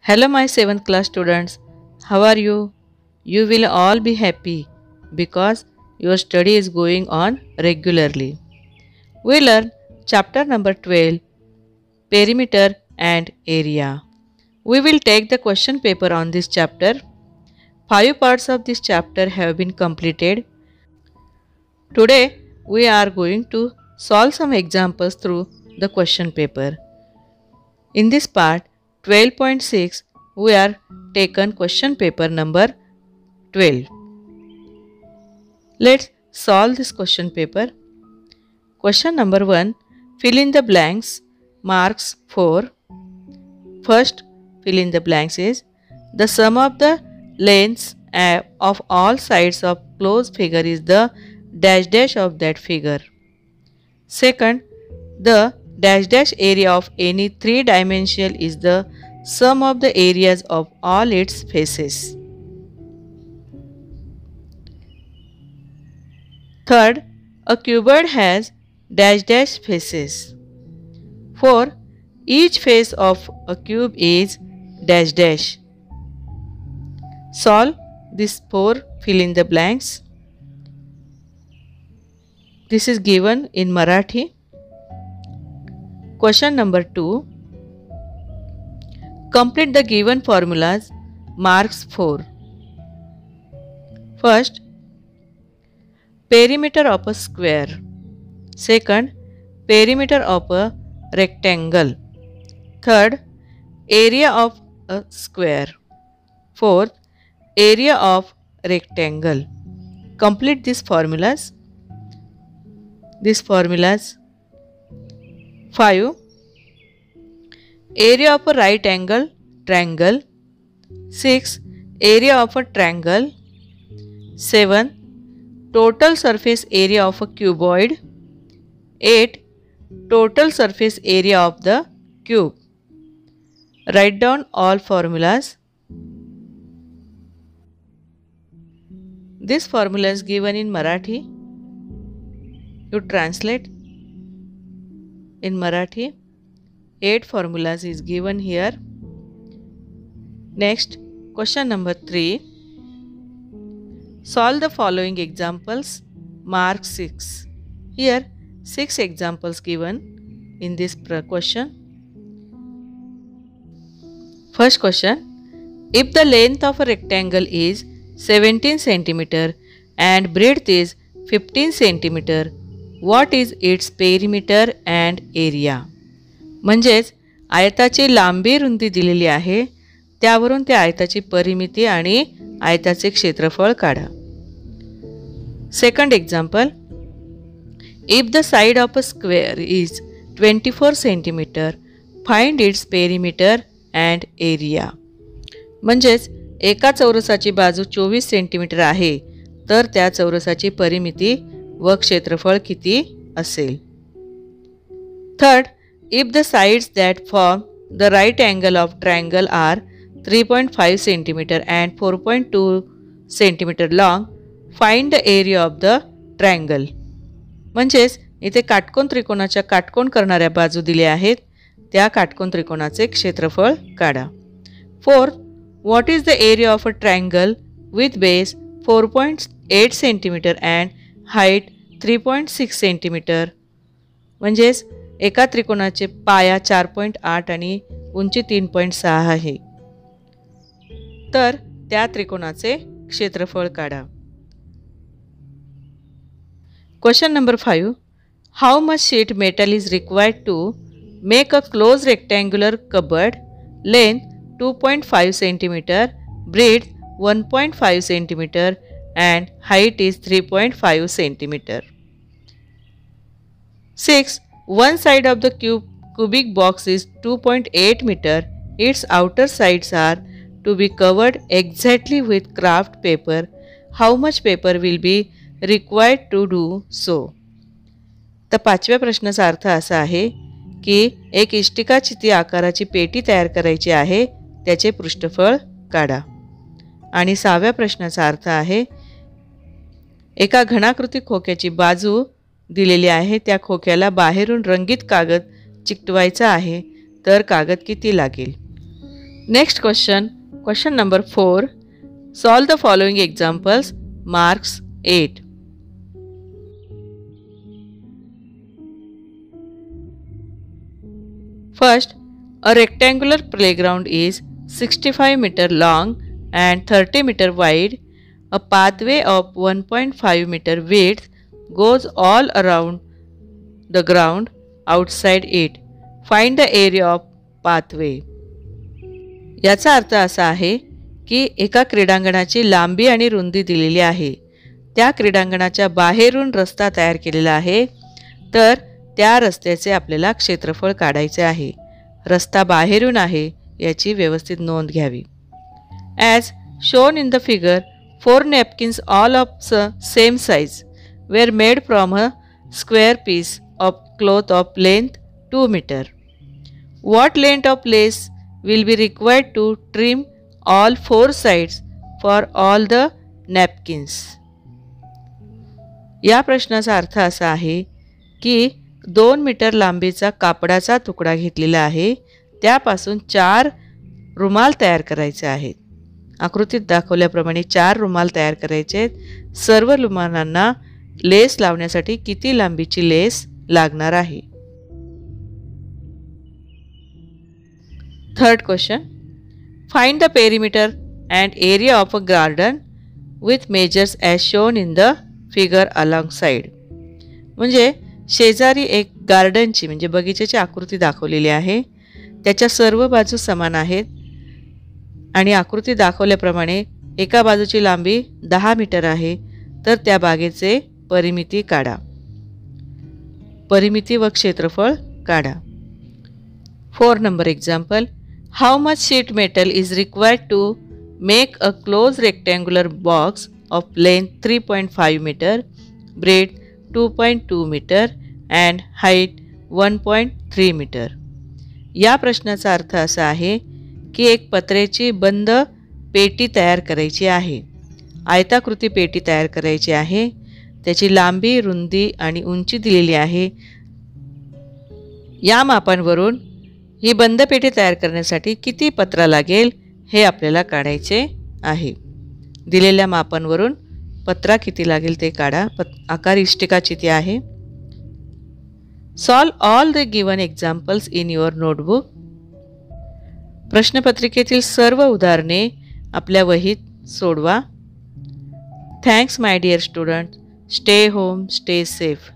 Hello my 7th class students, how are you? You will all be happy because your study is going on regularly. We learn chapter number 12, Perimeter and Area. We will take the question paper on this chapter. 5 parts of this chapter have been completed. Today we are going to solve some examples through the question paper. In this part 12.6, we are taken question paper number 12. Let's solve this question paper. Question number 1, fill in the blanks, marks 4. First fill in the blanks is the sum of the lengths of all sides of closed figure is the dash dash of that figure. Second, the dash dash area of any three-dimensional is the sum of the areas of all its faces. Third, a cuboid has dash dash faces. 4. Each face of a cube is dash dash. Solve these 4 fill in the blanks. This is given in Marathi. Question number 2. Complete the given formulas, marks 4. First, perimeter of a square. Second, perimeter of a rectangle. Third, area of a square. Fourth, area of rectangle. Complete these formulas. These formulas. 5. Area of a right angle triangle. 6. Area of a triangle. 7. Total surface area of a cuboid. 8. Total surface area of the cube. Write down all formulas. This formula is given in Marathi. You translate in Marathi. 8 formulas is given here. Next, question number 3. Solve the following examples, mark 6. Here 6 examples given in this question. First question, if the length of a rectangle is 17 cm and breadth is 15 cm, what is its perimeter and area? म्हणजेच आयताची लांबी रुंदी दिलेली आहे, त्यावरून त्या आयताची परिमिती आणि आयताचे क्षेत्रफळ काढा. Second example, if the side of a square is 24 cm, find its perimeter and area. म्हणजेच एका चौरसाची बाजू 24 cm आहे, तर त्या चौरसाची परिमिती व क्षेत्रफळ किती असेल. Third, if the sides that form the right angle of triangle are 3.5 cm and 4.2 cm long, find the area of the triangle. म्हणजेच इथे काटकोन त्रिकोणाच्या काटकोन करणाऱ्या बाजू दिल्या आहेत, त्या काटकोन त्रिकोणाचे क्षेत्रफळ काढा. Fourth, what is the area of a triangle with base 4.8 cm and height 3.6 cm? म्हणजेच एका त्रिकोणाचे पाया 4.8 आणि उंची 3.6 आहे, तर त्या त्रिकोणाचे क्षेत्रफळ काढा. Question number 5. How much sheet metal is required to make a closed rectangular cupboard? Length 2.5 cm, breadth 1.5 cm and height is 3.5 cm. 6. One side of the cubic box is 2.8 meter. Its outer sides are to be covered exactly with craft paper. How much paper will be required to do so? तर 5व्या प्रश्नाचा अर्थ असा आहे की एक इष्टिका चिती आकाराची पेटी तयार करायची आहे, त्याचे पृष्ठफळ काढा. आणि 6व्या प्रश्नाचा अर्थ आहे एका घनाकृती खोक्याची बाजू दिलेली आहे, त्या खोक्याला बाहेरून रंगीत कागद चिकटवायचा आहे, तर कागद किती लागेल. Next question, question number 4. Solve the following examples. Marks 8. First, a rectangular playground is 65 meter long and 30 meter wide. A pathway of 1.5 meter width goes all around the ground outside it. Find the area of pathway. याचा अर्थ असा आहे की एका क्रीडांगणाची लांबी आणि रुंदी दिलेली आहे. त्या क्रीडांगणाच्या बाहेरून रस्ता तयार केलेला आहे, तर त्या रस्त्याचे आपल्याला क्षेत्रफळ काढायचे आहे. रस्ता बाहेरून आहे याची व्यवस्थित नोंद घ्यावी. As shown in the figure, 4 napkins all of same size were made from a square piece of cloth of length 2 meter. What length of lace will be required to trim all 4 sides for all the napkins? या प्रश्नाचा अर्थ असा आहे की 2 metre लांबीचा कापडाचा तुकडा घेतलेला आहे, त्यापासून 4 रुमाल तयार करायचे आहेत. आकृतीत दाखवल्याप्रमाणे 4 रुमाल तयार करायचे आहेत. सर्व रुमालांना लेस लावण्यासाठी किती लांबीची लेस लागणार आहे. Third question, find the perimeter and area of a garden with measures as shown in the figure along side. म्हणजे शेजारी एक गार्डनची म्हणजे बगीच्याची आकृती दाखवलेली आहे. त्याच्या सर्व बाजू समान आहेत आणि आकृती दाखवल्याप्रमाणे एका बाजूची लांबी 10 मीटर आहे, तर त्या बागेचे परिमिती काढा. परिमिती व क्षेत्रफळ काढा. 4 number example, how much sheet metal is required to make a close rectangular box of length 3.5 metre, breadth 2.2 metre and height 1.3 metre. या प्रश्नाचा अर्थ असा आहे की एक पत्र्याची बंद पेटी तयार करायची आहे. आयताकृती पेटी तयार करायची आहे. त्याची लांबी, रुंदी आणि उंची दिलेली आहे. या मापांवरून ही बंद पेटी तयार करण्यासाठी किती पत्रा लागेल हे आपल्याला काढायचे आहे. दिलेल्या मापांवरून पत्रा किती लागेल ते काढा. आकार इष्टिकाची ती आहे. Solve all the given examples in your notebook. प्रश्नपत्रिकेतील सर्व उदाहरणे आपल्या वहीत सोडवा. Thanks my dear student. Stay home, stay safe.